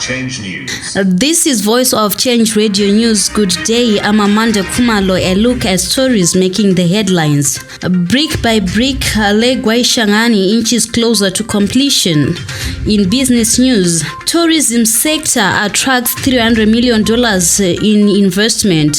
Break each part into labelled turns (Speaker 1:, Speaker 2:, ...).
Speaker 1: Change News.
Speaker 2: This is Voice of Change Radio News. Good day, I'm Amanda Kumalo. A look at stories making the headlines. Brick by brick, Lake Gwayi Shangani inches closer to completion. In business news, tourism sector attracts $300 million in investment.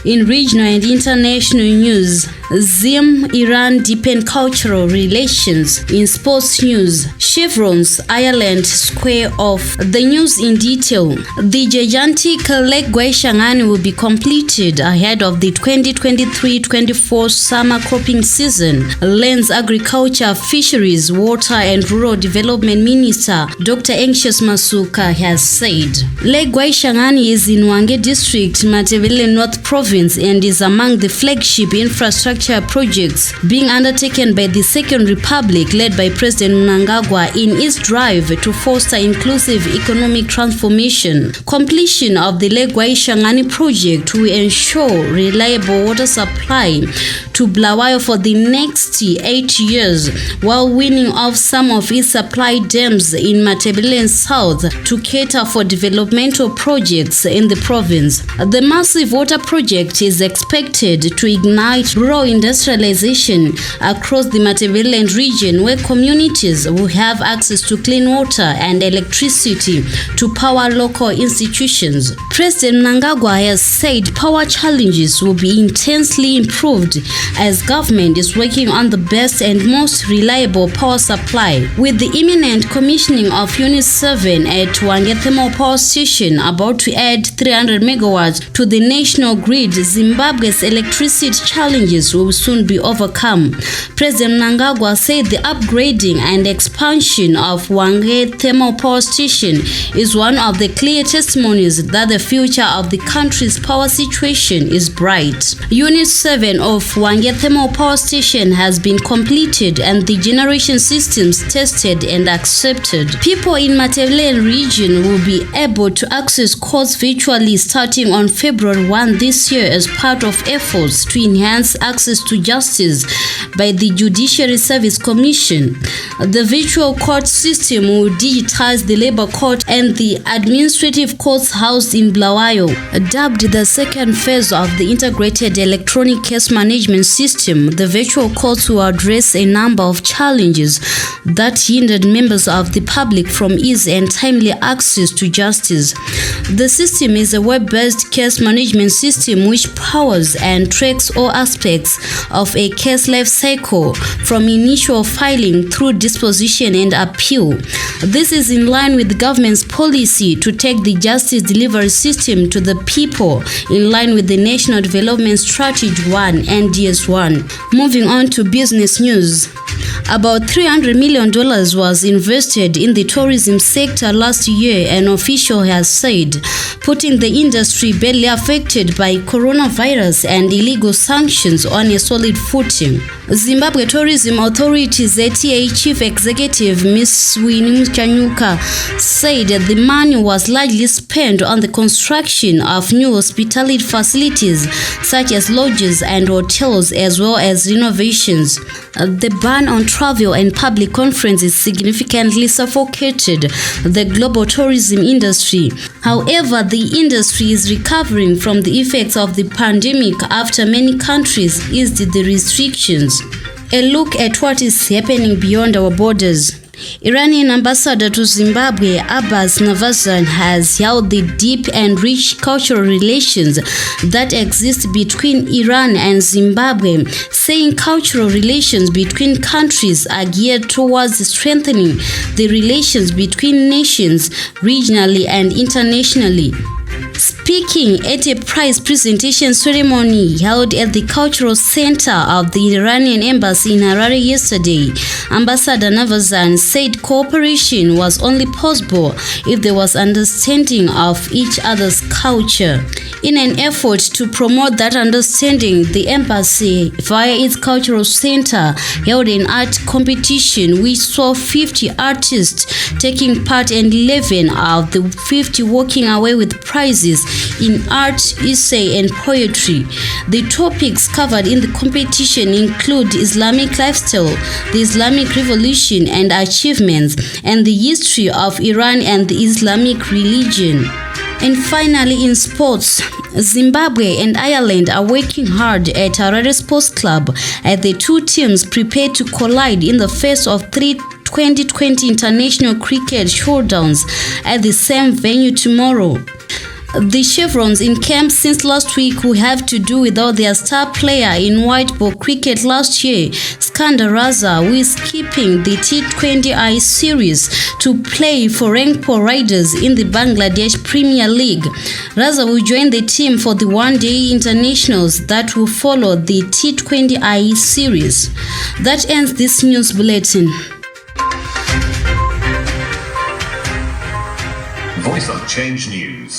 Speaker 2: In regional and international news, Zim-Iran deepen cultural relations. In sports news, Chevrons, Ireland square off. The news in detail. The gigantic Lake Gwayi Shangani will be completed ahead of the 2023-24 summer cropping season. Lands, Agriculture, Fisheries, Water and Rural Development Minister Dr. Anxious Masuka has said. Lake Gwayi Shangani is in Hwange District, Matebele North Province, and is among the flagship infrastructure projects being undertaken by the Second Republic led by President Mnangagwa in its drive to foster inclusive economic transformation. Completion of the Lake Gwayi Shangani project will ensure reliable water supply to Bulawayo for the next 8 years, while winning off some of its supply dams in Matebele South to cater for developmental projects in the province. The massive water project is expected to ignite rural industrialization across the Matebele region, where communities will have access to clean water and electricity to power local institutions. President Mnangagwa has said power challenges will be intensely improved as government is working on the best and most reliable power supply. With the imminent commissioning of Unit 7 at Hwange Thermal Power Station about to add 300 megawatts to the national grid, Zimbabwe's electricity challenges will soon be overcome. President Mnangagwa said the upgrading and expansion of Hwange Thermal Power Station is one of the clear testimonies that the future of the country's power situation is bright. Unit 7 of Hwange Thermal Power Station has been completed and the generation systems tested and accepted. People in Matebele region will be able to access courts virtually starting on February 1 this year as part of efforts to enhance access to justice by the Judiciary Service Commission. The virtual court system will digitize the labor court and the administrative courts housed in Bulawayo. Dubbed the second phase of the integrated electronic case management system, the virtual courts will address a number of challenges that hindered members of the public from easy and timely access to justice. The system is a web-based case management system which powers and tracks all aspects of a case life cycle from initial filing through disposition and appeal. This is in line with the government's policy to take the justice delivery system to the people in line with the National Development Strategy 1 NDS 1. Moving on to business news. About $300 million was invested in the tourism sector last year, an official has said, putting the industry badly affected by coronavirus and illegal sanctions on a solid footing. Zimbabwe Tourism Authority ZTA Chief Executive Ms. Winnie Chanyuka said the money was largely spent on the construction of new hospitality facilities such as lodges and hotels as well as renovations. The ban on travel and public conferences significantly suffocated the global tourism industry. However, the industry is recovering from the effects of the pandemic after many countries eased the restrictions. A look at what is happening beyond our borders. Iranian ambassador to Zimbabwe Abbas Navazan has held the deep and rich cultural relations that exist between Iran and Zimbabwe, saying cultural relations between countries are geared towards strengthening the relations between nations regionally and internationally. Speaking at a prize presentation ceremony held at the Cultural Center of the Iranian Embassy in Harare yesterday, Ambassador Navazan said cooperation was only possible if there was understanding of each other's culture. In an effort to promote that understanding, the embassy, via its cultural center, held an art competition which saw 50 artists taking part and 11 of the 50 walking away with prizes quizzes in art, essay, and poetry. The topics covered in the competition include Islamic lifestyle, the Islamic Revolution and achievements, and the history of Iran and the Islamic religion. And finally, in sports, Zimbabwe and Ireland are working hard at Harare Sports Club as the two teams prepare to collide in the first of three 2020 international cricket showdowns at the same venue tomorrow. The Chevrons in camp since last week who have to do without their star player in white ball cricket last year, Skandar Raza, who is keeping the T20I series to play for Rangpur Riders in the Bangladesh Premier League. Raza will join the team for the one-day internationals that will follow the T20I series. That ends this news bulletin.
Speaker 1: Voice of Change News.